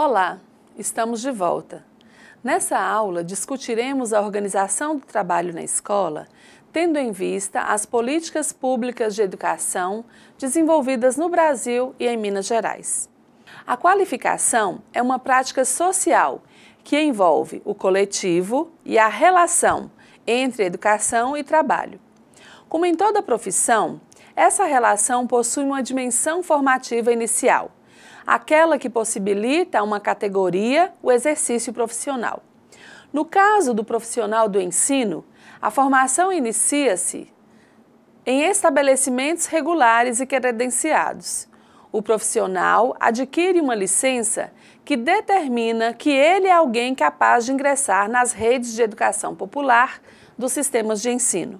Olá, estamos de volta. Nessa aula, discutiremos a organização do trabalho na escola, tendo em vista as políticas públicas de educação desenvolvidas no Brasil e em Minas Gerais. A qualificação é uma prática social que envolve o coletivo e a relação entre educação e trabalho. Como em toda profissão, essa relação possui uma dimensão formativa inicial, aquela que possibilita a uma categoria o exercício profissional. No caso do profissional do ensino, a formação inicia-se em estabelecimentos regulares e credenciados. O profissional adquire uma licença que determina que ele é alguém capaz de ingressar nas redes de educação popular dos sistemas de ensino.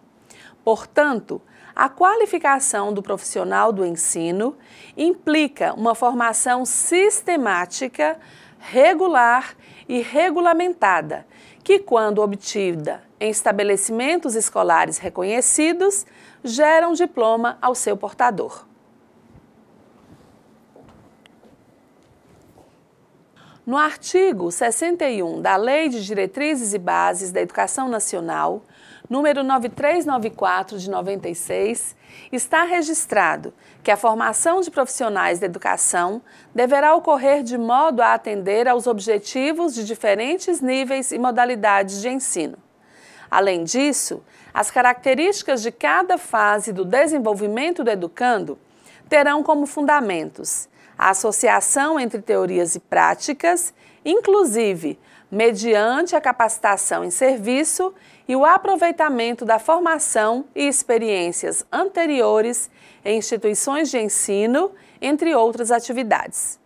Portanto, a qualificação do profissional do ensino implica uma formação sistemática, regular e regulamentada, que, quando obtida em estabelecimentos escolares reconhecidos, gera um diploma ao seu portador. No artigo 61 da Lei de Diretrizes e Bases da Educação Nacional, número 9394 de 96, está registrado que a formação de profissionais da educação deverá ocorrer de modo a atender aos objetivos de diferentes níveis e modalidades de ensino. Além disso, as características de cada fase do desenvolvimento do educando terão como fundamentos a associação entre teorias e práticas, inclusive mediante a capacitação em serviço e o aproveitamento da formação e experiências anteriores em instituições de ensino, entre outras atividades.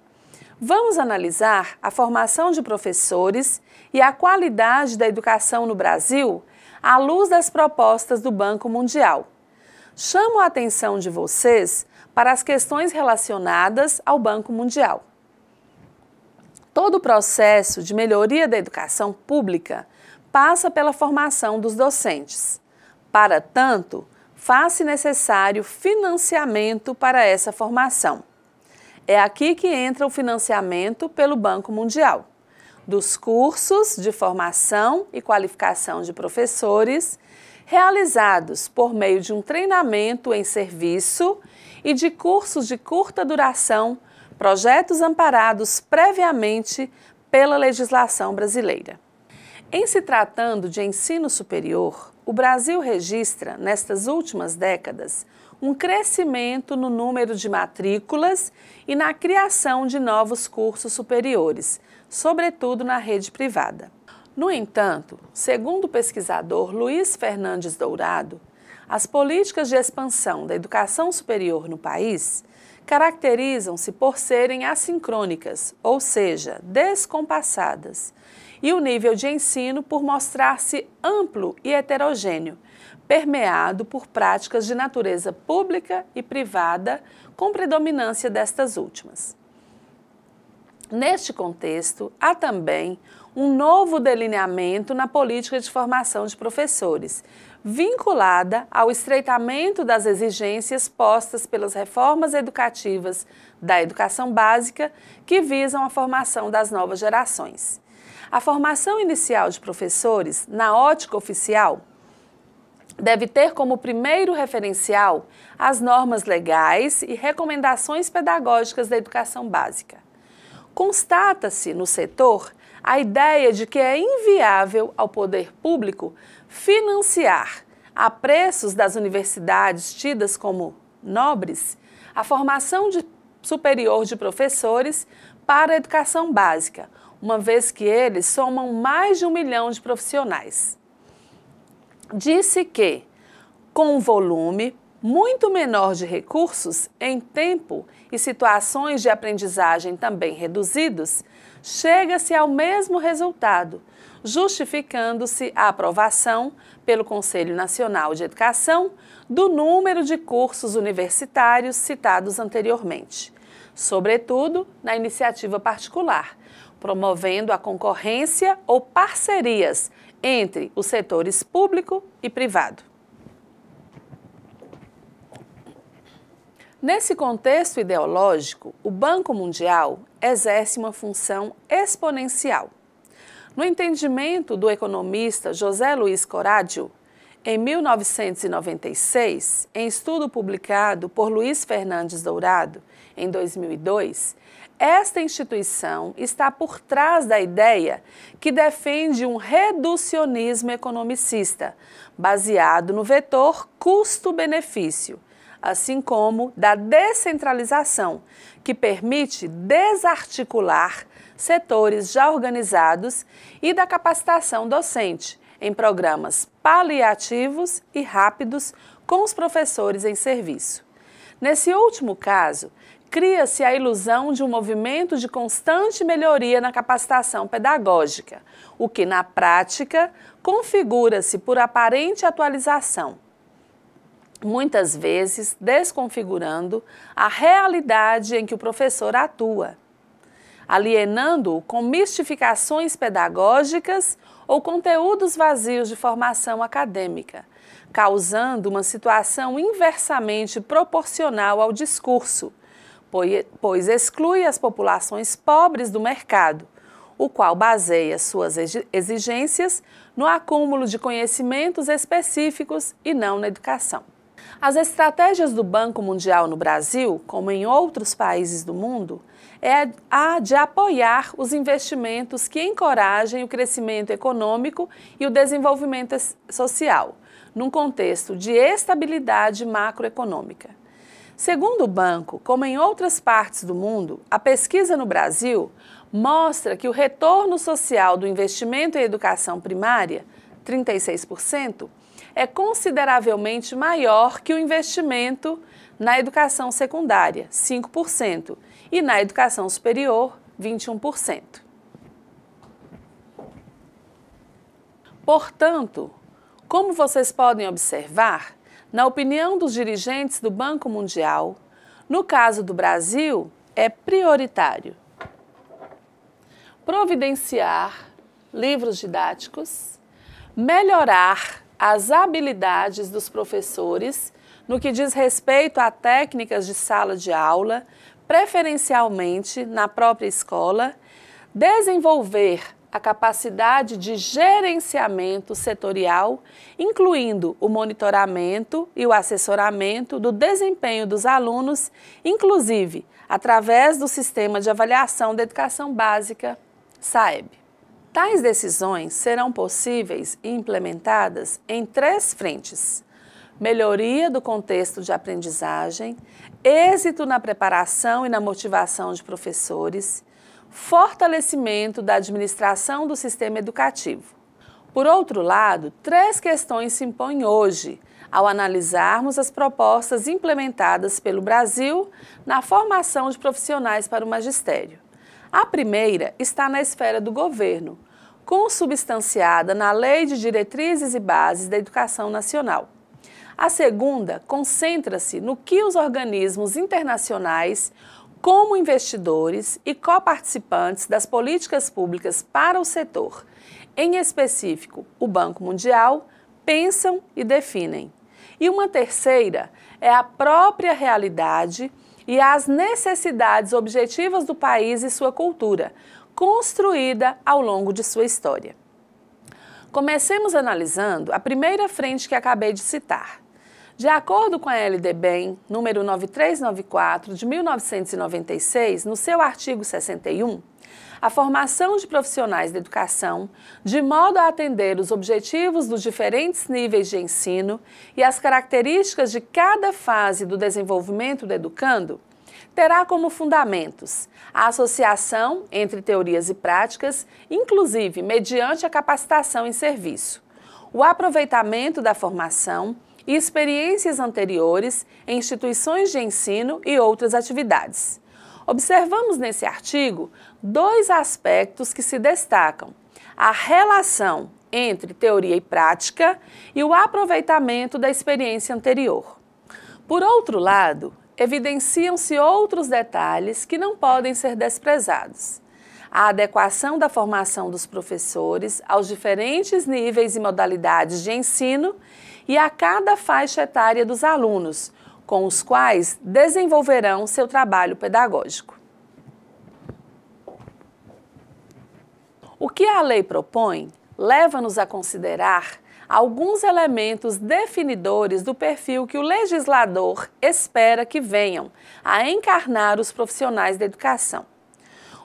Vamos analisar a formação de professores e a qualidade da educação no Brasil à luz das propostas do Banco Mundial. Chamo a atenção de vocês para as questões relacionadas ao Banco Mundial. Todo o processo de melhoria da educação pública passa pela formação dos docentes. Para tanto, faz-se necessário financiamento para essa formação. É aqui que entra o financiamento pelo Banco Mundial, dos cursos de formação e qualificação de professores, realizados por meio de um treinamento em serviço e de cursos de curta duração, projetos amparados previamente pela legislação brasileira. Em se tratando de ensino superior, o Brasil registra, nestas últimas décadas, um crescimento no número de matrículas e na criação de novos cursos superiores, sobretudo na rede privada. No entanto, segundo o pesquisador Luiz Fernandes Dourado, as políticas de expansão da educação superior no país caracterizam-se por serem assincrônicas, ou seja, descompassadas, e o nível de ensino por mostrar-se amplo e heterogêneo, permeado por práticas de natureza pública e privada, com predominância destas últimas. Neste contexto, há também um novo delineamento na política de formação de professores, vinculada ao estreitamento das exigências postas pelas reformas educativas da educação básica que visam a formação das novas gerações. A formação inicial de professores, na ótica oficial, deve ter como primeiro referencial as normas legais e recomendações pedagógicas da educação básica. Constata-se no setor a ideia de que é inviável ao poder público financiar, a preços das universidades tidas como nobres, a formação superior de professores para a educação básica, uma vez que eles somam mais de 1 milhão de profissionais. Disse que, com um volume muito menor de recursos, em tempo e situações de aprendizagem também reduzidos, chega-se ao mesmo resultado, justificando-se a aprovação pelo Conselho Nacional de Educação do número de cursos universitários citados anteriormente, sobretudo na iniciativa particular, promovendo a concorrência ou parcerias entre os setores público e privado. Nesse contexto ideológico, o Banco Mundial exerce uma função exponencial. No entendimento do economista José Luiz Coraggio, em 1996, em estudo publicado por Luiz Fernandes Dourado, em 2002, esta instituição está por trás da ideia que defende um reducionismo economicista, baseado no vetor custo-benefício, assim como da descentralização, que permite desarticular setores já organizados e da capacitação docente, em programas paliativos e rápidos com os professores em serviço. Nesse último caso, cria-se a ilusão de um movimento de constante melhoria na capacitação pedagógica, o que, na prática, configura-se por aparente atualização, muitas vezes desconfigurando a realidade em que o professor atua, alienando-o com mistificações pedagógicas ou conteúdos vazios de formação acadêmica, causando uma situação inversamente proporcional ao discurso, pois exclui as populações pobres do mercado, o qual baseia suas exigências no acúmulo de conhecimentos específicos e não na educação. As estratégias do Banco Mundial no Brasil, como em outros países do mundo, é a de apoiar os investimentos que encorajem o crescimento econômico e o desenvolvimento social, num contexto de estabilidade macroeconômica. Segundo o banco, como em outras partes do mundo, a pesquisa no Brasil mostra que o retorno social do investimento em educação primária, 36%, é consideravelmente maior que o investimento na educação secundária, 5%, e na educação superior, 21%. Portanto, como vocês podem observar, na opinião dos dirigentes do Banco Mundial, no caso do Brasil, é prioritário providenciar livros didáticos, melhorar as habilidades dos professores no que diz respeito a técnicas de sala de aula, preferencialmente na própria escola, desenvolver a capacidade de gerenciamento setorial, incluindo o monitoramento e o assessoramento do desempenho dos alunos, inclusive através do Sistema de Avaliação da Educação Básica, SAEB. Tais decisões serão possíveis e implementadas em 3 frentes: melhoria do contexto de aprendizagem, êxito na preparação e na motivação de professores, fortalecimento da administração do sistema educativo. Por outro lado, 3 questões se impõem hoje, ao analisarmos as propostas implementadas pelo Brasil na formação de profissionais para o magistério. A primeira está na esfera do governo, consubstanciada na Lei de Diretrizes e Bases da Educação Nacional. A segunda concentra-se no que os organismos internacionais, como investidores e coparticipantes das políticas públicas para o setor, em específico o Banco Mundial, pensam e definem. E uma terceira é a própria realidade e as necessidades objetivas do país e sua cultura, construída ao longo de sua história. Comecemos analisando a primeira frente que acabei de citar. De acordo com a LDBEM, número 9394, de 1996, no seu artigo 61, a formação de profissionais da educação, de modo a atender os objetivos dos diferentes níveis de ensino e as características de cada fase do desenvolvimento do educando, terá como fundamentos a associação entre teorias e práticas, inclusive mediante a capacitação em serviço, o aproveitamento da formação e experiências anteriores em instituições de ensino e outras atividades. Observamos nesse artigo 2 aspectos que se destacam: a relação entre teoria e prática e o aproveitamento da experiência anterior. Por outro lado, evidenciam-se outros detalhes que não podem ser desprezados: a adequação da formação dos professores aos diferentes níveis e modalidades de ensino e a cada faixa etária dos alunos, com os quais desenvolverão seu trabalho pedagógico. O que a lei propõe leva-nos a considerar alguns elementos definidores do perfil que o legislador espera que venham a encarnar os profissionais da educação.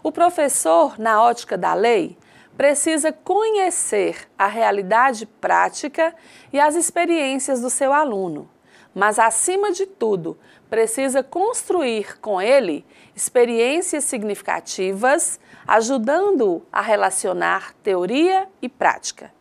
O professor, na ótica da lei, precisa conhecer a realidade prática e as experiências do seu aluno, mas, acima de tudo, precisa construir com ele experiências significativas, ajudando-o a relacionar teoria e prática.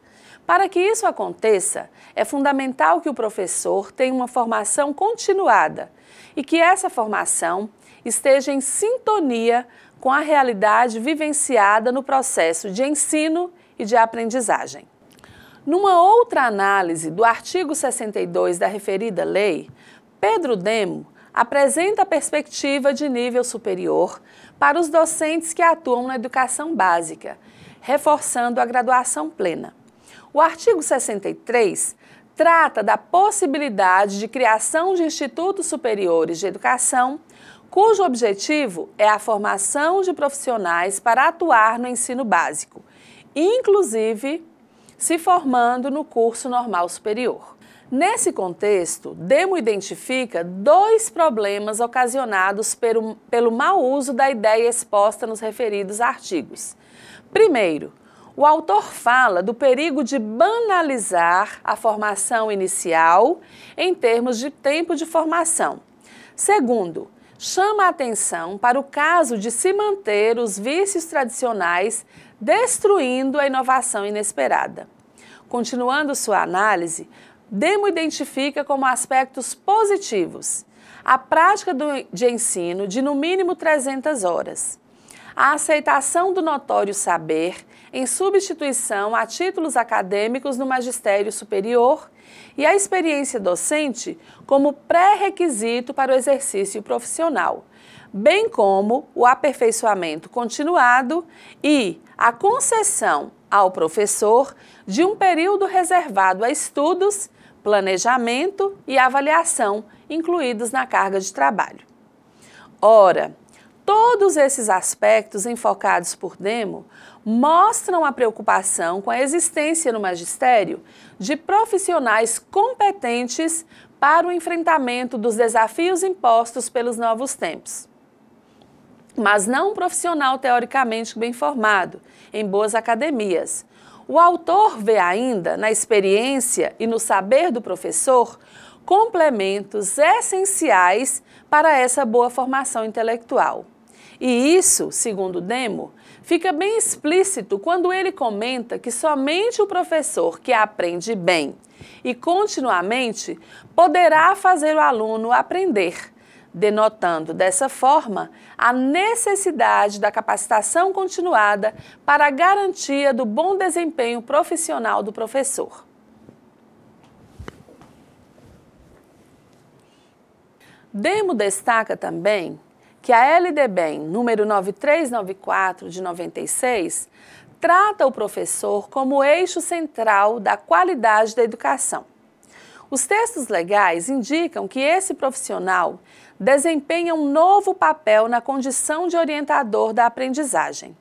Para que isso aconteça, é fundamental que o professor tenha uma formação continuada e que essa formação esteja em sintonia com a realidade vivenciada no processo de ensino e de aprendizagem. Numa outra análise do artigo 62 da referida lei, Pedro Demo apresenta a perspectiva de nível superior para os docentes que atuam na educação básica, reforçando a graduação plena. O artigo 63 trata da possibilidade de criação de institutos superiores de educação, cujo objetivo é a formação de profissionais para atuar no ensino básico, inclusive se formando no curso normal superior. Nesse contexto, Demo identifica dois problemas ocasionados pelo mau uso da ideia exposta nos referidos artigos. Primeiro, o autor fala do perigo de banalizar a formação inicial em termos de tempo de formação. Segundo, chama a atenção para o caso de se manter os vícios tradicionais, destruindo a inovação inesperada. Continuando sua análise, Demo identifica como aspectos positivos a prática de ensino de no mínimo 300 horas, a aceitação do notório saber em substituição a títulos acadêmicos no magistério superior e a experiência docente como pré-requisito para o exercício profissional, bem como o aperfeiçoamento continuado e a concessão ao professor de um período reservado a estudos, planejamento e avaliação incluídos na carga de trabalho. Ora, todos esses aspectos enfocados por Demo mostram a preocupação com a existência no magistério de profissionais competentes para o enfrentamento dos desafios impostos pelos novos tempos, mas não um profissional teoricamente bem formado, em boas academias. O autor vê ainda, na experiência e no saber do professor, complementos essenciais para essa boa formação intelectual. E isso, segundo Demo, fica bem explícito quando ele comenta que somente o professor que aprende bem e continuamente poderá fazer o aluno aprender, denotando dessa forma a necessidade da capacitação continuada para a garantia do bom desempenho profissional do professor. Demo destaca também que a LDBEM número 9394 de 96 trata o professor como eixo central da qualidade da educação. Os textos legais indicam que esse profissional desempenha um novo papel na condição de orientador da aprendizagem.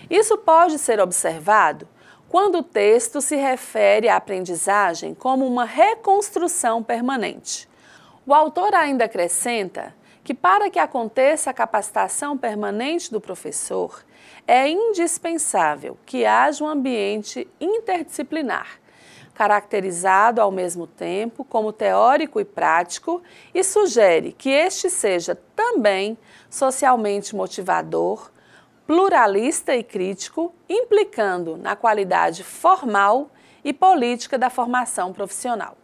Isso pode ser observado quando o texto se refere à aprendizagem como uma reconstrução permanente. O autor ainda acrescenta que para que aconteça a capacitação permanente do professor, é indispensável que haja um ambiente interdisciplinar, caracterizado ao mesmo tempo como teórico e prático, e sugere que este seja também socialmente motivador, pluralista e crítico, implicando na qualidade formal e política da formação profissional.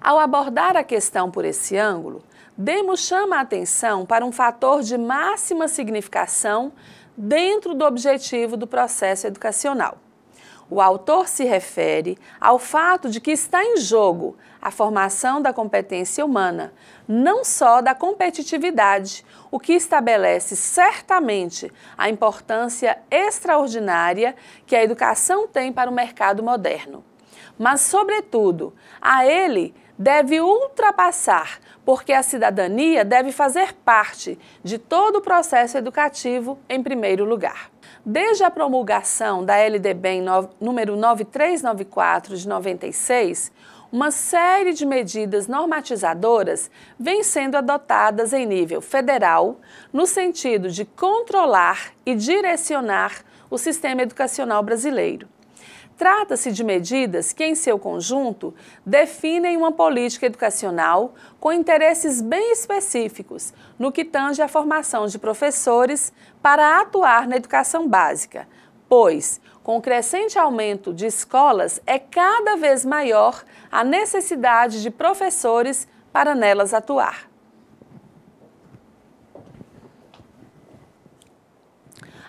Ao abordar a questão por esse ângulo, Demo chama a atenção para um fator de máxima significação dentro do objetivo do processo educacional. O autor se refere ao fato de que está em jogo a formação da competência humana, não só da competitividade, o que estabelece certamente a importância extraordinária que a educação tem para o mercado moderno. Mas, sobretudo, a ele deve ultrapassar porque a cidadania deve fazer parte de todo o processo educativo em primeiro lugar. Desde a promulgação da LDB número 9394 de 96, uma série de medidas normatizadoras vem sendo adotadas em nível federal, no sentido de controlar e direcionar o sistema educacional brasileiro. Trata-se de medidas que, em seu conjunto, definem uma política educacional com interesses bem específicos no que tange à formação de professores para atuar na educação básica, pois, com o crescente aumento de escolas, é cada vez maior a necessidade de professores para nelas atuar.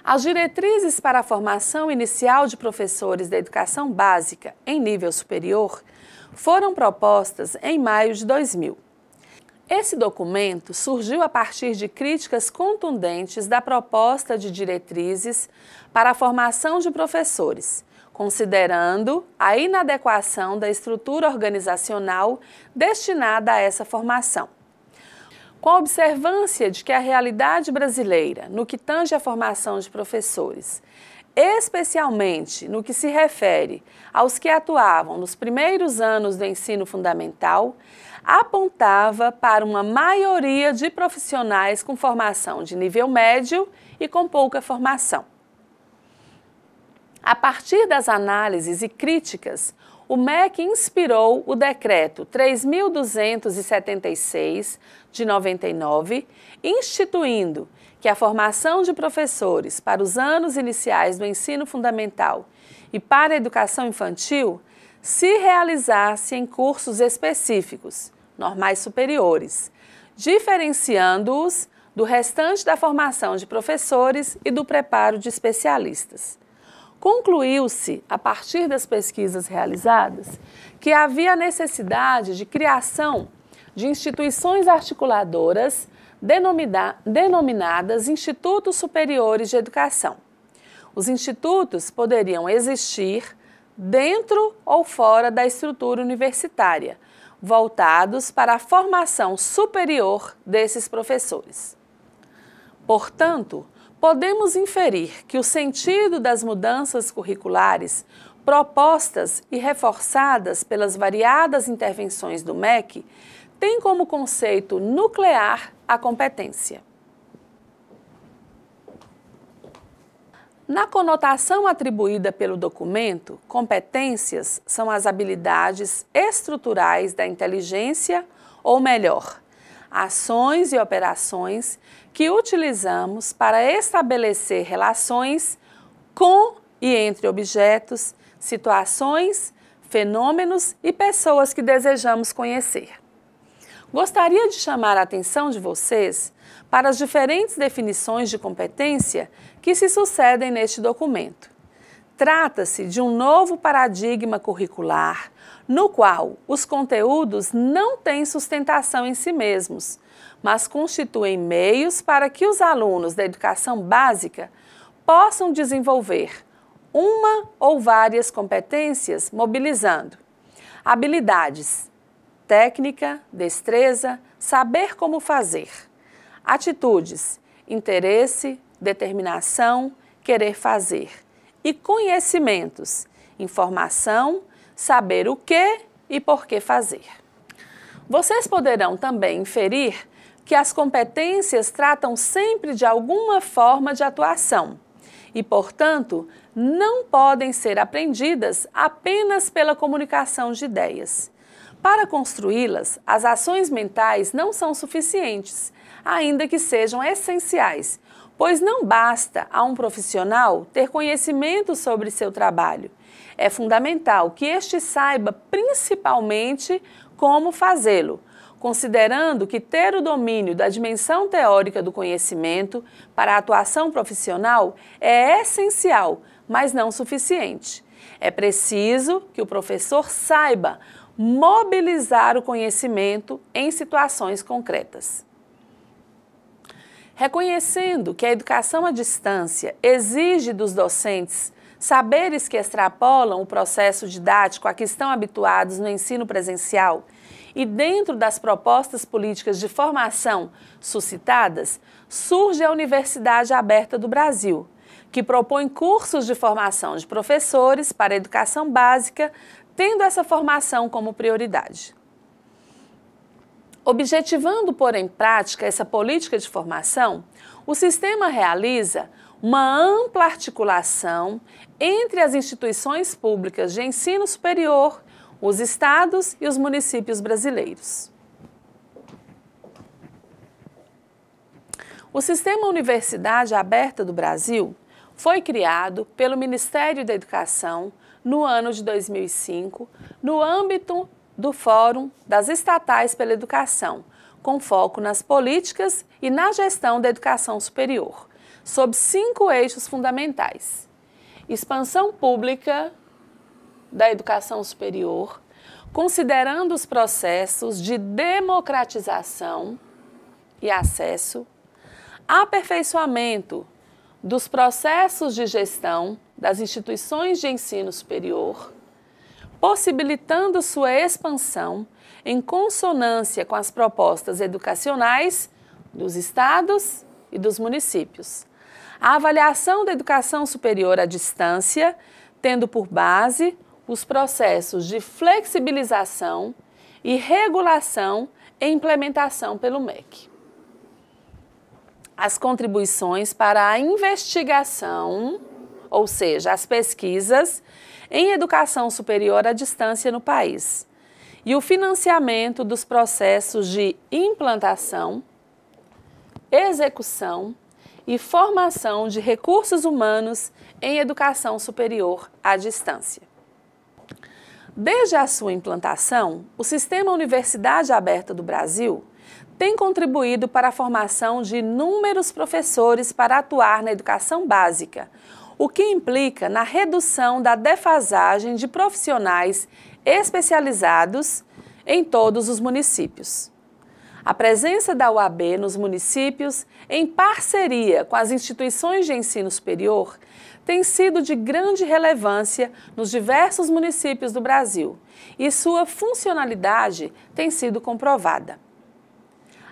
As diretrizes para a formação inicial de professores da educação básica em nível superior foram propostas em maio de 2000. Esse documento surgiu a partir de críticas contundentes da proposta de diretrizes para a formação de professores, considerando a inadequação da estrutura organizacional destinada a essa formação. Com a observância de que a realidade brasileira, no que tange à formação de professores, especialmente no que se refere aos que atuavam nos primeiros anos do ensino fundamental, apontava para uma maioria de profissionais com formação de nível médio e com pouca formação. A partir das análises e críticas, o MEC inspirou o Decreto 3.276, de 99, instituindo que a formação de professores para os anos iniciais do ensino fundamental e para a educação infantil se realizasse em cursos específicos, normais superiores, diferenciando-os do restante da formação de professores e do preparo de especialistas. Concluiu-se, a partir das pesquisas realizadas, que havia necessidade de criação de instituições articuladoras denominadas Institutos Superiores de Educação. Os institutos poderiam existir dentro ou fora da estrutura universitária, voltados para a formação superior desses professores. Portanto, podemos inferir que o sentido das mudanças curriculares propostas e reforçadas pelas variadas intervenções do MEC tem como conceito nuclear a competência. Na conotação atribuída pelo documento, competências são as habilidades estruturais da inteligência, ou melhor, ações e operações que utilizamos para estabelecer relações com e entre objetos, situações, fenômenos e pessoas que desejamos conhecer. Gostaria de chamar a atenção de vocês para as diferentes definições de competência que se sucedem neste documento. Trata-se de um novo paradigma curricular, no qual os conteúdos não têm sustentação em si mesmos, mas constituem meios para que os alunos da educação básica possam desenvolver uma ou várias competências, mobilizando habilidades, técnica, destreza, saber como fazer, atitudes, interesse, determinação, querer fazer, e conhecimentos, informação, saber o que e por que fazer. Vocês poderão também inferir que as competências tratam sempre de alguma forma de atuação e, portanto, não podem ser aprendidas apenas pela comunicação de ideias. Para construí-las, as ações mentais não são suficientes, ainda que sejam essenciais, pois não basta a um profissional ter conhecimento sobre seu trabalho. É fundamental que este saiba principalmente como fazê-lo, considerando que ter o domínio da dimensão teórica do conhecimento para a atuação profissional é essencial, mas não suficiente. É preciso que o professor saiba mobilizar o conhecimento em situações concretas. Reconhecendo que a educação à distância exige dos docentes saberes que extrapolam o processo didático a que estão habituados no ensino presencial e dentro das propostas políticas de formação suscitadas, surge a Universidade Aberta do Brasil, que propõe cursos de formação de professores para a educação básica, tendo essa formação como prioridade. Objetivando pôr em prática essa política de formação, o sistema realiza uma ampla articulação entre as instituições públicas de ensino superior, os estados e os municípios brasileiros. O Sistema Universidade Aberta do Brasil foi criado pelo Ministério da Educação no ano de 2005, no âmbito do Fórum das Estatais pela Educação, com foco nas políticas e na gestão da educação superior, sob 5 eixos fundamentais: expansão pública da educação superior, considerando os processos de democratização e acesso, aperfeiçoamento dos processos de gestão das instituições de ensino superior, possibilitando sua expansão em consonância com as propostas educacionais dos estados e dos municípios. A avaliação da educação superior à distância, tendo por base os processos de flexibilização e regulação e implementação pelo MEC. As contribuições para a investigação, ou seja, as pesquisas em educação superior à distância no país, e o financiamento dos processos de implantação, execução e formação de recursos humanos em educação superior à distância. Desde a sua implantação, o Sistema Universidade Aberta do Brasil tem contribuído para a formação de inúmeros professores para atuar na educação básica, o que implica na redução da defasagem de profissionais especializados em todos os municípios. A presença da UAB nos municípios, em parceria com as instituições de ensino superior, tem sido de grande relevância nos diversos municípios do Brasil e sua funcionalidade tem sido comprovada.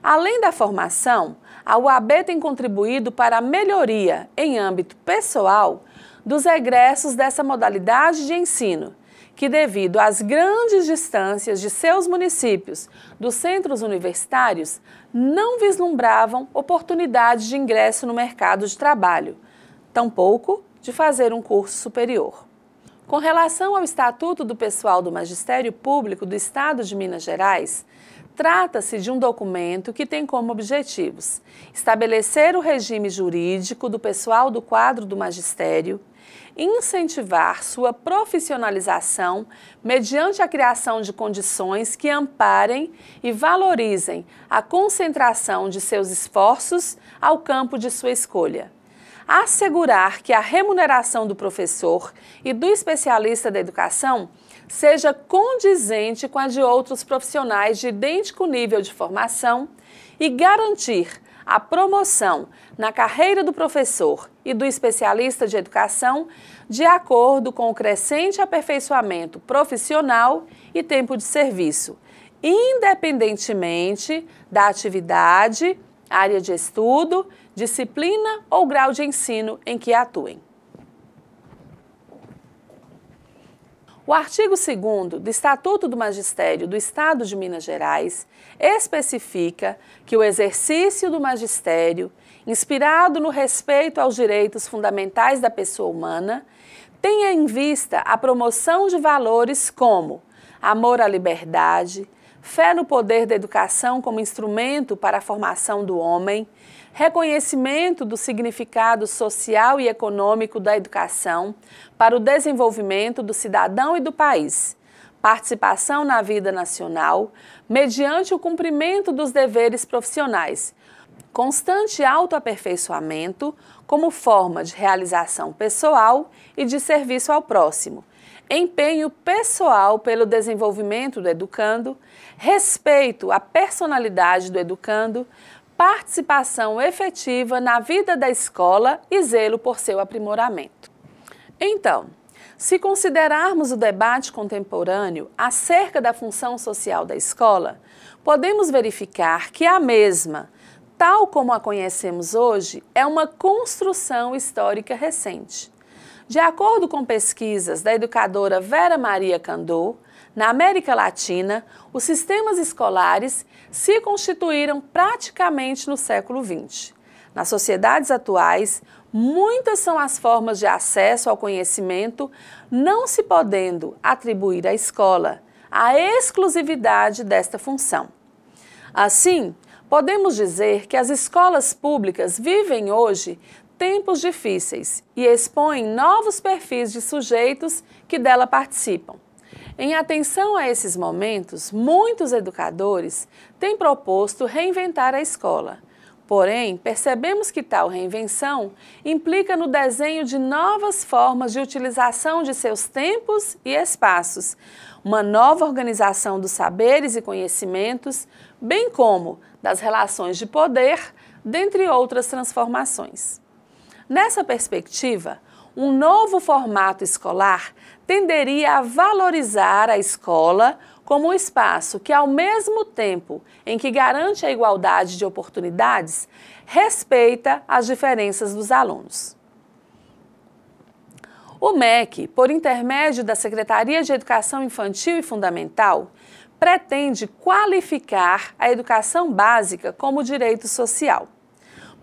Além da formação, a UAB tem contribuído para a melhoria, em âmbito pessoal, dos egressos dessa modalidade de ensino, que, devido às grandes distâncias de seus municípios dos centros universitários, não vislumbravam oportunidades de ingresso no mercado de trabalho, tampouco de fazer um curso superior. Com relação ao Estatuto do Pessoal do Magistério Público do Estado de Minas Gerais, trata-se de um documento que tem como objetivos estabelecer o regime jurídico do pessoal do quadro do magistério, incentivar sua profissionalização mediante a criação de condições que amparem e valorizem a concentração de seus esforços ao campo de sua escolha, assegurar que a remuneração do professor e do especialista da educação seja condizente com a de outros profissionais de idêntico nível de formação e garantir a promoção na carreira do professor e do especialista de educação de acordo com o crescente aperfeiçoamento profissional e tempo de serviço, independentemente da atividade, área de estudo, disciplina ou grau de ensino em que atuem. O artigo 2º do Estatuto do Magistério do Estado de Minas Gerais especifica que o exercício do magistério, inspirado no respeito aos direitos fundamentais da pessoa humana, tenha em vista a promoção de valores como amor à liberdade, fé no poder da educação como instrumento para a formação do homem, reconhecimento do significado social e econômico da educação para o desenvolvimento do cidadão e do país, participação na vida nacional, mediante o cumprimento dos deveres profissionais, constante autoaperfeiçoamento como forma de realização pessoal e de serviço ao próximo, empenho pessoal pelo desenvolvimento do educando, respeito à personalidade do educando, participação efetiva na vida da escola e zelo por seu aprimoramento. Então, Se considerarmos o debate contemporâneo acerca da função social da escola, podemos verificar que a mesma, tal como a conhecemos hoje, é uma construção histórica recente. De acordo com pesquisas da educadora Vera Maria Candô, na América Latina, os sistemas escolares se constituíram praticamente no século XX. Nas sociedades atuais, muitas são as formas de acesso ao conhecimento, não se podendo atribuir à escola a exclusividade desta função. Assim, podemos dizer que as escolas públicas vivem hoje tempos difíceis e expõem novos perfis de sujeitos que dela participam. Em atenção a esses momentos, muitos educadores têm proposto reinventar a escola. Porém, percebemos que tal reinvenção implica no desenho de novas formas de utilização de seus tempos e espaços, uma nova organização dos saberes e conhecimentos, bem como das relações de poder, dentre outras transformações. Nessa perspectiva, um novo formato escolar tenderia a valorizar a escola como um espaço que, ao mesmo tempo em que garante a igualdade de oportunidades, respeita as diferenças dos alunos. O MEC, por intermédio da Secretaria de Educação Infantil e Fundamental, pretende qualificar a educação básica como direito social.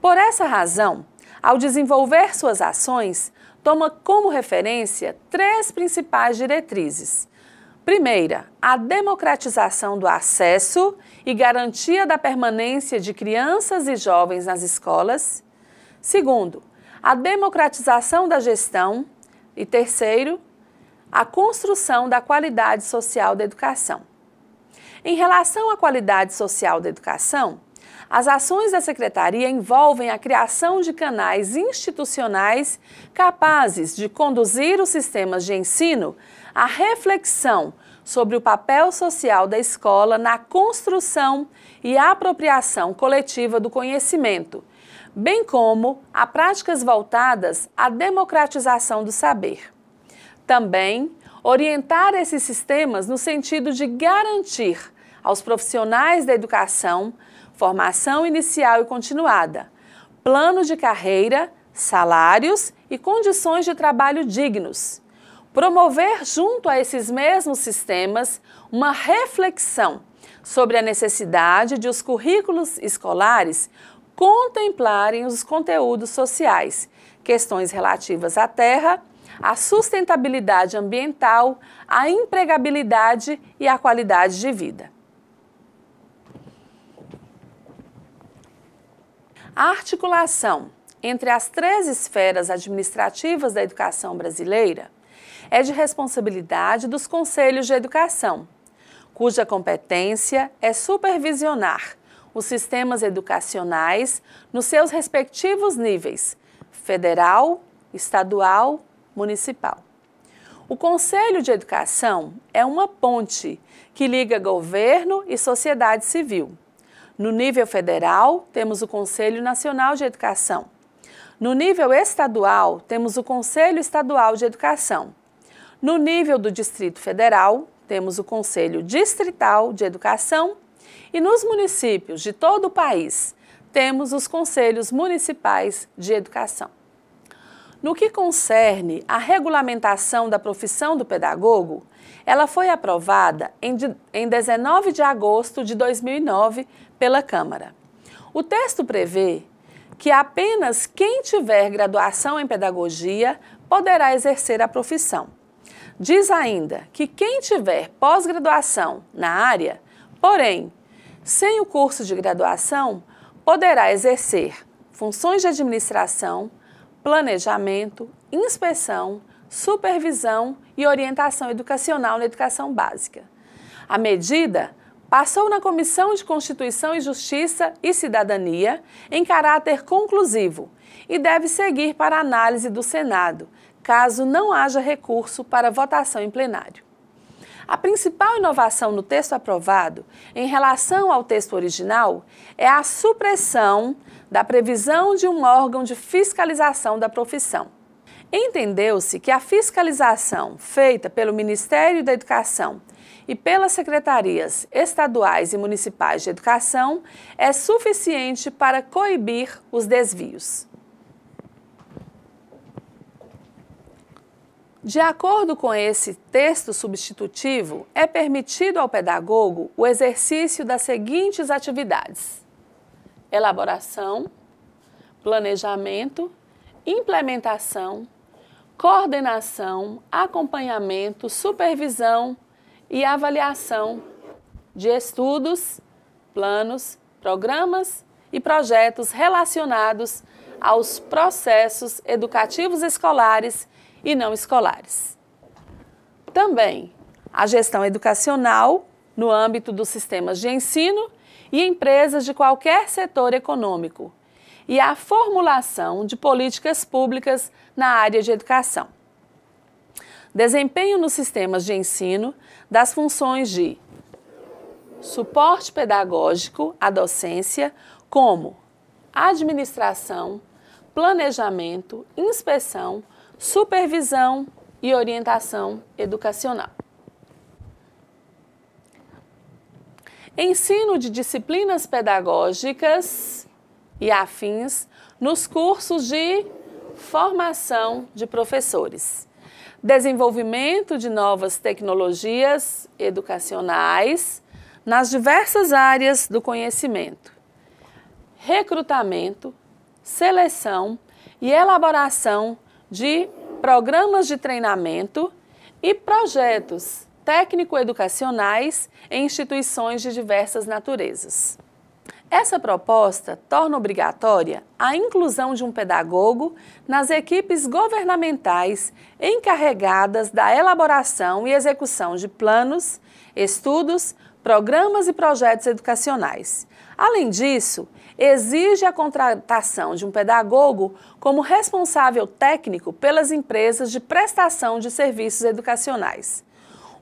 Por essa razão, ao desenvolver suas ações, toma como referência 3 principais diretrizes. Primeira, a democratização do acesso e garantia da permanência de crianças e jovens nas escolas. Segundo, a democratização da gestão. E terceiro, a construção da qualidade social da educação. Em relação à qualidade social da educação, as ações da Secretaria envolvem a criação de canais institucionais capazes de conduzir os sistemas de ensino à reflexão sobre o papel social da escola na construção e apropriação coletiva do conhecimento, bem como a práticas voltadas à democratização do saber. Também orientar esses sistemas no sentido de garantir aos profissionais da educação formação inicial e continuada, plano de carreira, salários e condições de trabalho dignos. Promover junto a esses mesmos sistemas uma reflexão sobre a necessidade de os currículos escolares contemplarem os conteúdos sociais, questões relativas à terra, à sustentabilidade ambiental, à empregabilidade e à qualidade de vida. A articulação entre as 3 esferas administrativas da educação brasileira é de responsabilidade dos conselhos de educação, cuja competência é supervisionar os sistemas educacionais nos seus respectivos níveis, federal, estadual, municipal. O Conselho de Educação é uma ponte que liga governo e sociedade civil. No nível federal, temos o Conselho Nacional de Educação. No nível estadual, temos o Conselho Estadual de Educação. No nível do Distrito Federal, temos o Conselho Distrital de Educação. E nos municípios de todo o país, temos os Conselhos Municipais de Educação. No que concerne à regulamentação da profissão do pedagogo, ela foi aprovada em 19 de agosto de 2009 pela Câmara. O texto prevê que apenas quem tiver graduação em pedagogia poderá exercer a profissão. Diz ainda que quem tiver pós-graduação na área, porém, sem o curso de graduação, poderá exercer funções de administração, planejamento, inspeção, supervisão e orientação educacional na educação básica. A medida passou na Comissão de Constituição e Justiça e Cidadania em caráter conclusivo e deve seguir para análise do Senado, caso não haja recurso para votação em plenário. A principal inovação no texto aprovado, em relação ao texto original, é a supressão da previsão de um órgão de fiscalização da profissão. Entendeu-se que a fiscalização feita pelo Ministério da Educação e pelas secretarias estaduais e municipais de educação é suficiente para coibir os desvios. De acordo com esse texto substitutivo, é permitido ao pedagogo o exercício das seguintes atividades: elaboração, planejamento, implementação, coordenação, acompanhamento, supervisão e avaliação de estudos, planos, programas e projetos relacionados aos processos educativos escolares e não escolares. Também a gestão educacional no âmbito dos sistemas de ensino e empresas de qualquer setor econômico e a formulação de políticas públicas na área de educação. Desempenho nos sistemas de ensino das funções de suporte pedagógico à docência, como administração, planejamento, inspeção, supervisão e orientação educacional. Ensino de disciplinas pedagógicas e afins nos cursos de formação de professores. Desenvolvimento de novas tecnologias educacionais nas diversas áreas do conhecimento. Recrutamento, seleção e elaboração de programas de treinamento e projetos técnico-educacionais em instituições de diversas naturezas. Essa proposta torna obrigatória a inclusão de um pedagogo nas equipes governamentais encarregadas da elaboração e execução de planos, estudos, programas e projetos educacionais. Além disso, exige a contratação de um pedagogo como responsável técnico pelas empresas de prestação de serviços educacionais.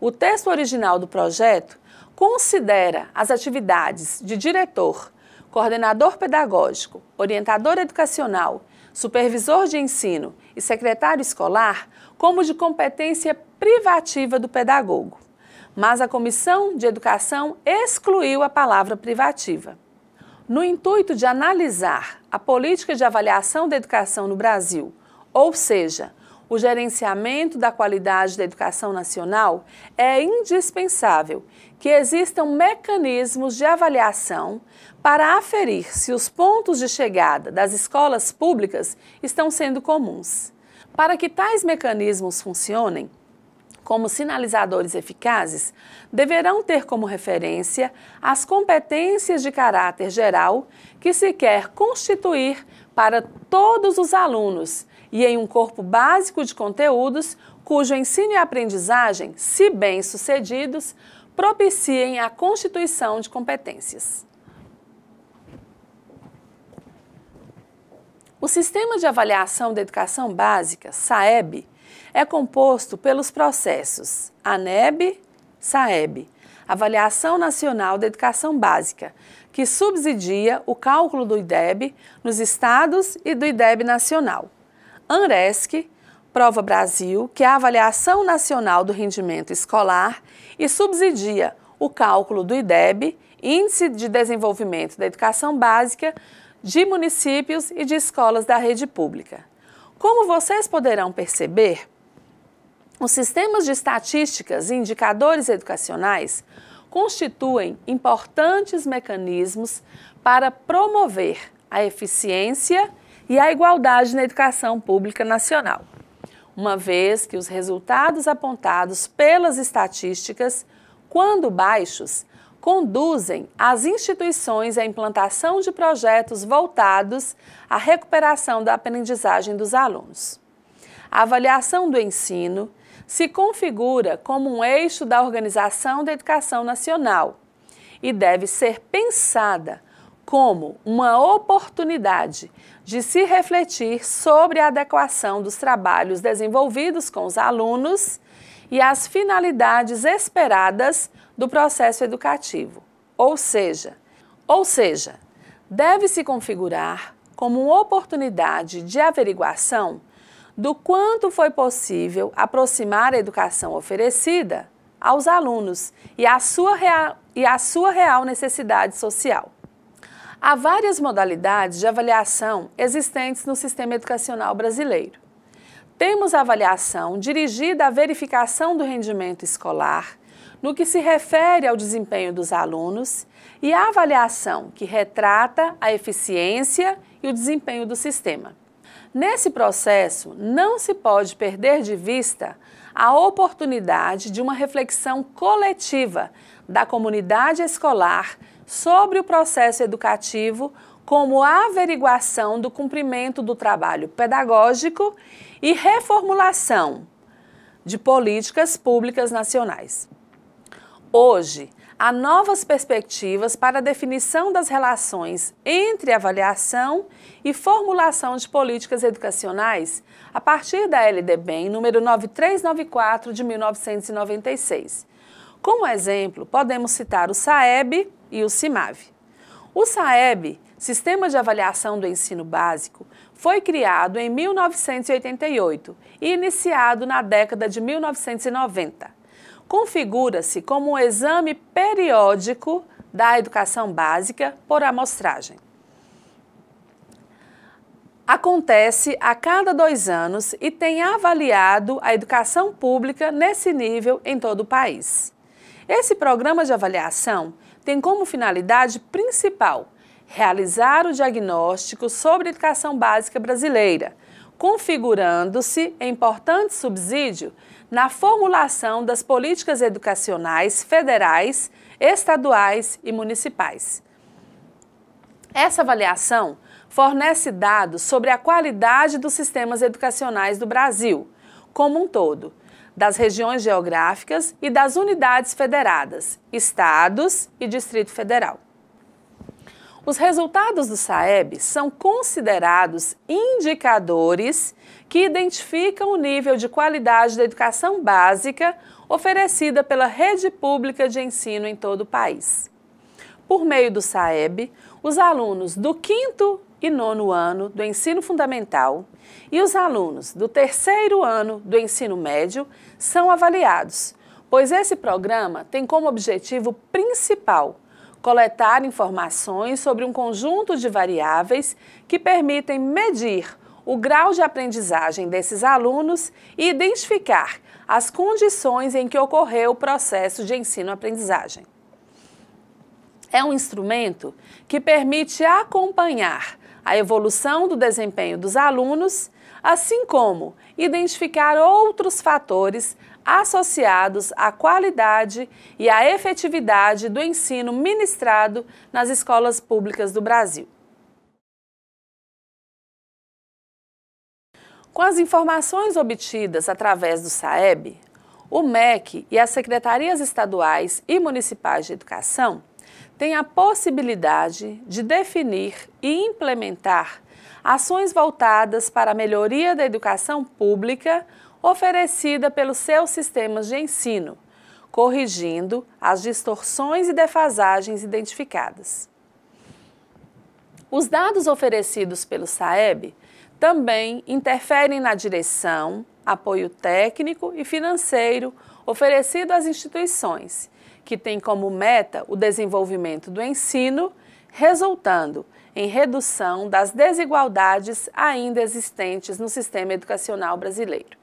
O texto original do projeto considera as atividades de diretor, coordenador pedagógico, orientador educacional, supervisor de ensino e secretário escolar como de competência privativa do pedagogo, mas a Comissão de Educação excluiu a palavra privativa. No intuito de analisar a política de avaliação da educação no Brasil, ou seja, o gerenciamento da qualidade da educação nacional, é indispensável que existam mecanismos de avaliação para aferir se os pontos de chegada das escolas públicas estão sendo comuns. Para que tais mecanismos funcionem, como sinalizadores eficazes, deverão ter como referência as competências de caráter geral que se quer constituir para todos os alunos e em um corpo básico de conteúdos cujo ensino e aprendizagem, se bem-sucedidos, propiciem a constituição de competências. O Sistema de Avaliação da Educação Básica, SAEB, é composto pelos processos ANEB, SAEB, Avaliação Nacional da Educação Básica, que subsidia o cálculo do IDEB nos estados e do IDEB nacional. ANRESC, Prova Brasil, que é a Avaliação Nacional do Rendimento Escolar e subsidia o cálculo do IDEB, Índice de Desenvolvimento da Educação Básica, de municípios e de escolas da rede pública. Como vocês poderão perceber, os sistemas de estatísticas e indicadores educacionais constituem importantes mecanismos para promover a eficiência e a igualdade na educação pública nacional, uma vez que os resultados apontados pelas estatísticas, quando baixos, conduzem as instituições à implantação de projetos voltados à recuperação da aprendizagem dos alunos. A avaliação do ensino se configura como um eixo da organização da educação nacional e deve ser pensada como uma oportunidade de se refletir sobre a adequação dos trabalhos desenvolvidos com os alunos e as finalidades esperadas do processo educativo, ou seja, deve se configurar como uma oportunidade de averiguação do quanto foi possível aproximar a educação oferecida aos alunos e a sua real necessidade social. Há várias modalidades de avaliação existentes no sistema educacional brasileiro. Temos a avaliação dirigida à verificação do rendimento escolar, no que se refere ao desempenho dos alunos, e a avaliação que retrata a eficiência e o desempenho do sistema. Nesse processo, não se pode perder de vista a oportunidade de uma reflexão coletiva da comunidade escolar sobre o processo educativo, como a averiguação do cumprimento do trabalho pedagógico e reformulação de políticas públicas nacionais. Hoje, há novas perspectivas para a definição das relações entre avaliação e formulação de políticas educacionais a partir da LDBEM número 9394 de 1996. Como exemplo, podemos citar o SAEB e o CIMAV. O SAEB, Sistema de Avaliação do Ensino Básico, foi criado em 1988 e iniciado na década de 1990. Configura-se como um exame periódico da educação básica por amostragem. Acontece a cada 2 anos e tem avaliado a educação pública nesse nível em todo o país. Esse programa de avaliação tem como finalidade principal realizar o diagnóstico sobre a educação básica brasileira, configurando-se importante subsídio na formulação das políticas educacionais federais, estaduais e municipais. Essa avaliação fornece dados sobre a qualidade dos sistemas educacionais do Brasil, como um todo, das regiões geográficas e das unidades federadas, estados e Distrito Federal. Os resultados do SAEB são considerados indicadores que identificam o nível de qualidade da educação básica oferecida pela rede pública de ensino em todo o país. Por meio do SAEB, os alunos do 5º e 9º ano do ensino fundamental e os alunos do 3º ano do ensino médio são avaliados, pois esse programa tem como objetivo principal coletar informações sobre um conjunto de variáveis que permitem medir o grau de aprendizagem desses alunos e identificar as condições em que ocorreu o processo de ensino-aprendizagem. É um instrumento que permite acompanhar a evolução do desempenho dos alunos, assim como identificar outros fatores associados à qualidade e à efetividade do ensino ministrado nas escolas públicas do Brasil. Com as informações obtidas através do SAEB, o MEC e as secretarias estaduais e municipais de educação têm a possibilidade de definir e implementar ações voltadas para a melhoria da educação pública oferecida pelos seus sistemas de ensino, corrigindo as distorções e defasagens identificadas. Os dados oferecidos pelo SAEB também interferem na direção, apoio técnico e financeiro oferecido às instituições, que têm como meta o desenvolvimento do ensino, resultando em redução das desigualdades ainda existentes no sistema educacional brasileiro.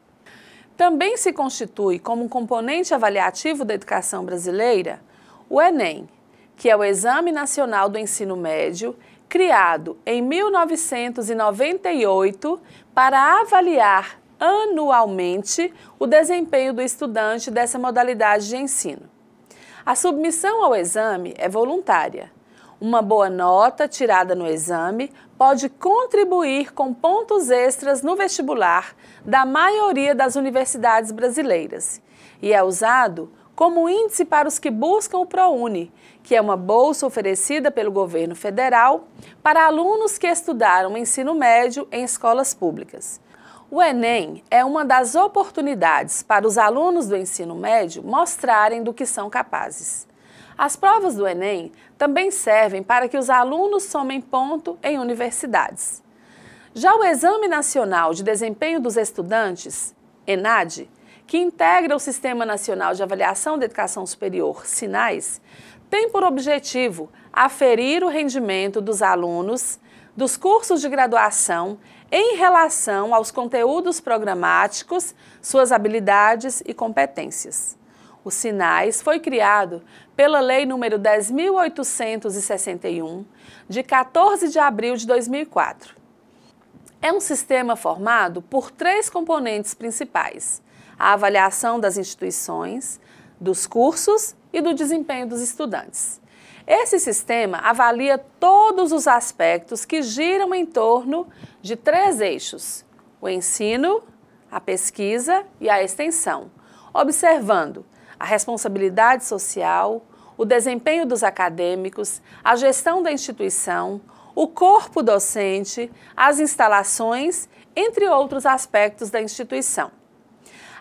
Também se constitui como um componente avaliativo da educação brasileira o Enem, que é o Exame Nacional do Ensino Médio, criado em 1998 para avaliar anualmente o desempenho do estudante dessa modalidade de ensino. A submissão ao exame é voluntária. Uma boa nota tirada no exame pode contribuir com pontos extras no vestibular da maioria das universidades brasileiras e é usado como índice para os que buscam o ProUni, que é uma bolsa oferecida pelo governo federal para alunos que estudaram ensino médio em escolas públicas. O Enem é uma das oportunidades para os alunos do ensino médio mostrarem do que são capazes. As provas do Enem também servem para que os alunos somem ponto em universidades. Já o Exame Nacional de Desempenho dos Estudantes, ENAD, que integra o Sistema Nacional de Avaliação da Educação Superior, SINAES, tem por objetivo aferir o rendimento dos alunos dos cursos de graduação em relação aos conteúdos programáticos, suas habilidades e competências. O SINAES foi criado pela Lei nº 10.861, de 14 de abril de 2004. É um sistema formado por 3 componentes principais: a avaliação das instituições, dos cursos e do desempenho dos estudantes. Esse sistema avalia todos os aspectos que giram em torno de 3 eixos: o ensino, a pesquisa e a extensão, observando a responsabilidade social, o desempenho dos acadêmicos, a gestão da instituição, o corpo docente, as instalações, entre outros aspectos da instituição.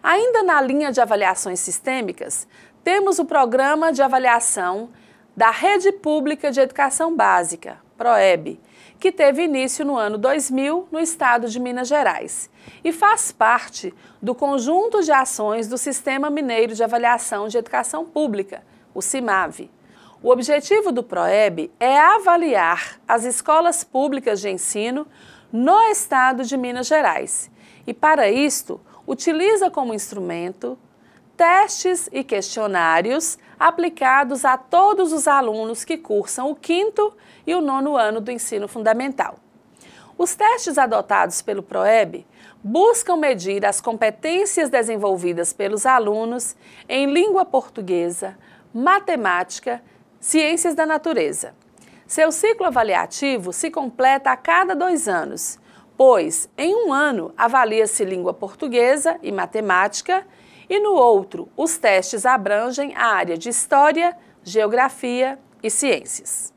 Ainda na linha de avaliações sistêmicas, temos o Programa de Avaliação da Rede Pública de Educação Básica, PROEB, que teve início no ano 2000 no estado de Minas Gerais e faz parte do conjunto de ações do Sistema Mineiro de Avaliação de Educação Pública, o SIMAV. O objetivo do PROEB é avaliar as escolas públicas de ensino no estado de Minas Gerais e, para isto, utiliza como instrumento testes e questionários aplicados a todos os alunos que cursam o 5º e o 9º ano do ensino fundamental. Os testes adotados pelo PROEB buscam medir as competências desenvolvidas pelos alunos em língua portuguesa, matemática, ciências da natureza. Seu ciclo avaliativo se completa a cada 2 anos, pois em um ano avalia-se língua portuguesa e matemática e no outro os testes abrangem a área de História, Geografia e Ciências.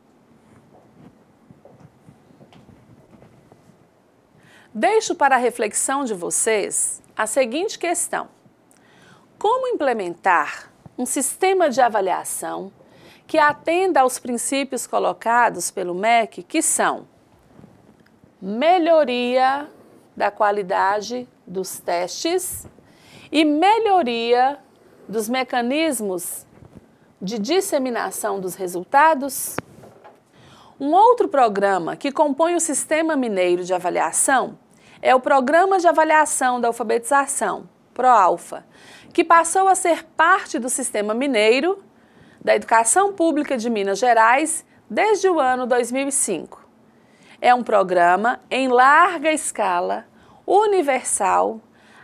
Deixo para a reflexão de vocês a seguinte questão: como implementar um sistema de avaliação que atenda aos princípios colocados pelo MEC, que são melhoria da qualidade dos testes e melhoria dos mecanismos de disseminação dos resultados? Um outro programa que compõe o Sistema Mineiro de Avaliação é o Programa de Avaliação da Alfabetização, PROALFA, que passou a ser parte do Sistema Mineiro da Educação Pública de Minas Gerais desde o ano 2005. É um programa em larga escala, universal,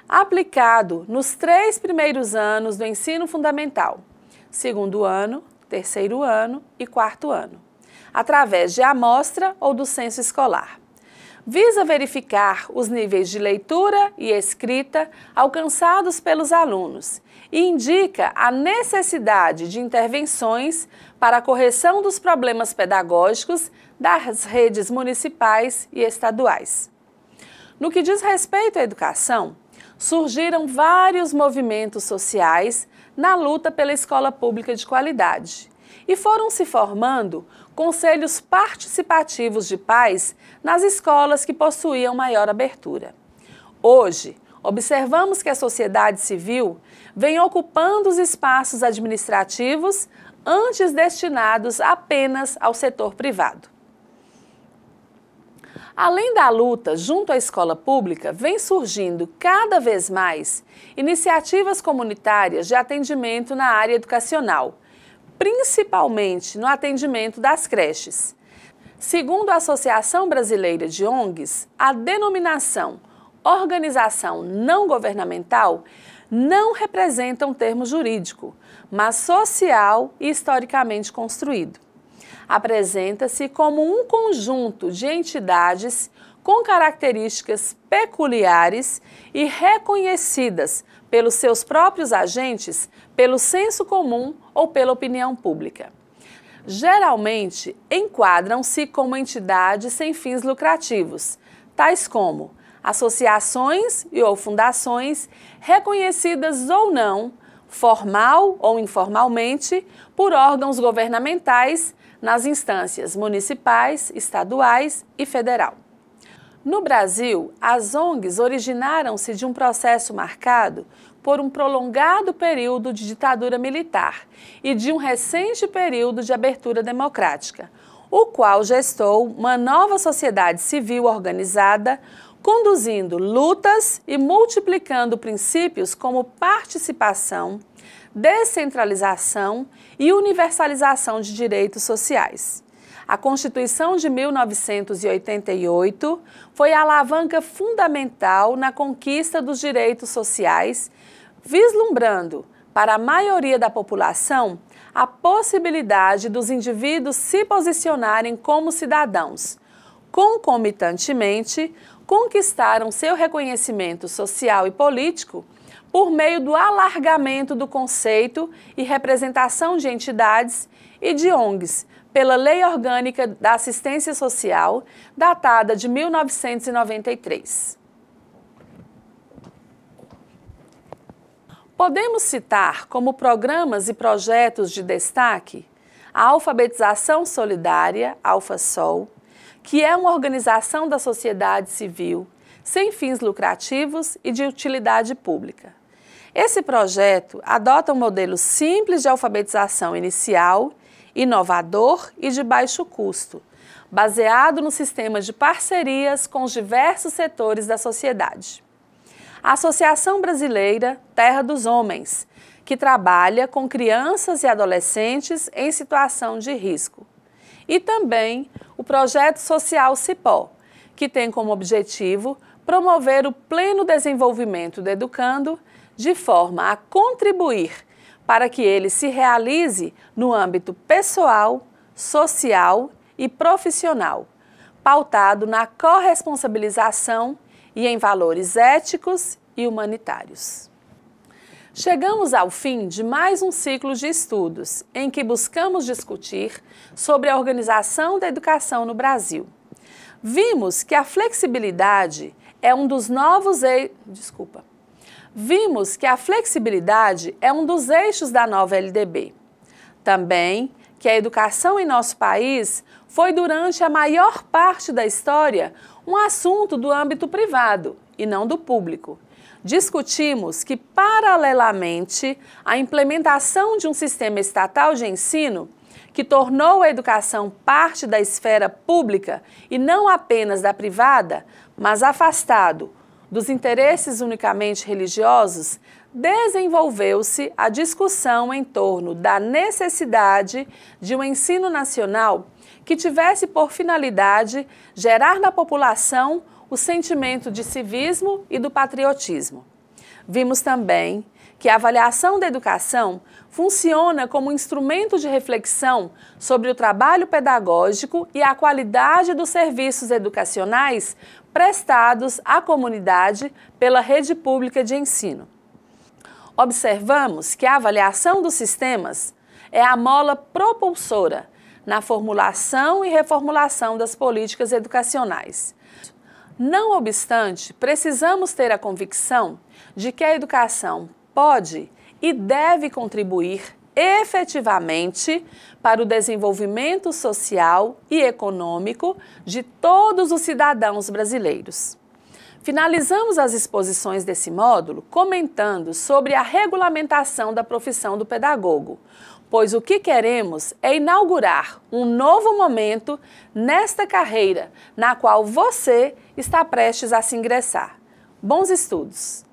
aplicado nos 3 primeiros anos do ensino fundamental, 2º ano, 3º ano e 4º ano, através de amostra ou do censo escolar. Visa verificar os níveis de leitura e escrita alcançados pelos alunos e indica a necessidade de intervenções para a correção dos problemas pedagógicos das redes municipais e estaduais. No que diz respeito à educação, surgiram vários movimentos sociais na luta pela escola pública de qualidade e foram se formando conselhos participativos de pais nas escolas que possuíam maior abertura. Hoje, observamos que a sociedade civil vem ocupando os espaços administrativos antes destinados apenas ao setor privado. Além da luta junto à escola pública, vem surgindo cada vez mais iniciativas comunitárias de atendimento na área educacional, principalmente no atendimento das creches. Segundo a Associação Brasileira de ONGs, a denominação organização não governamental não representa um termo jurídico, mas social e historicamente construído. Apresenta-se como um conjunto de entidades com características peculiares e reconhecidas pelos seus próprios agentes, pelo senso comum ou pela opinião pública. Geralmente, enquadram-se como entidades sem fins lucrativos, tais como associações ou fundações reconhecidas ou não, formal ou informalmente, por órgãos governamentais nas instâncias municipais, estaduais e federal. No Brasil, as ONGs originaram-se de um processo marcado por um prolongado período de ditadura militar e de um recente período de abertura democrática, o qual gestou uma nova sociedade civil organizada, conduzindo lutas e multiplicando princípios como participação, descentralização e universalização de direitos sociais. A Constituição de 1988 foi a alavanca fundamental na conquista dos direitos sociais, vislumbrando para a maioria da população a possibilidade dos indivíduos se posicionarem como cidadãos. Concomitantemente, conquistaram seu reconhecimento social e político por meio do alargamento do conceito e representação de entidades e de ONGs, pela Lei Orgânica da Assistência Social, datada de 1993. Podemos citar como programas e projetos de destaque a Alfabetização Solidária, AlfaSol, que é uma organização da sociedade civil, sem fins lucrativos e de utilidade pública. Esse projeto adota um modelo simples de alfabetização inicial, inovador e de baixo custo, baseado no sistema de parcerias com os diversos setores da sociedade. A Associação Brasileira Terra dos Homens, que trabalha com crianças e adolescentes em situação de risco. E também o Projeto Social Cipó, que tem como objetivo promover o pleno desenvolvimento do educando de forma a contribuir para que ele se realize no âmbito pessoal, social e profissional, pautado na corresponsabilização e em valores éticos e humanitários. Chegamos ao fim de mais um ciclo de estudos em que buscamos discutir sobre a organização da educação no Brasil. Vimos que a flexibilidade é um dos eixos da nova LDB. Também que a educação em nosso país foi durante a maior parte da história um assunto do âmbito privado e não do público. Discutimos que, paralelamente à implementação de um sistema estatal de ensino, que tornou a educação parte da esfera pública e não apenas da privada, mas afastado dos interesses unicamente religiosos, desenvolveu-se a discussão em torno da necessidade de um ensino nacional que tivesse por finalidade gerar na população o sentimento de civismo e do patriotismo. Vimos também que a avaliação da educação funciona como instrumento de reflexão sobre o trabalho pedagógico e a qualidade dos serviços educacionais prestados à comunidade pela rede pública de ensino. Observamos que a avaliação dos sistemas é a mola propulsora na formulação e reformulação das políticas educacionais. Não obstante, precisamos ter a convicção de que a educação pode e deve contribuir efetivamente para o desenvolvimento social e econômico de todos os cidadãos brasileiros. Finalizamos as exposições desse módulo comentando sobre a regulamentação da profissão do pedagogo, pois o que queremos é inaugurar um novo momento nesta carreira, na qual você está prestes a se ingressar. Bons estudos!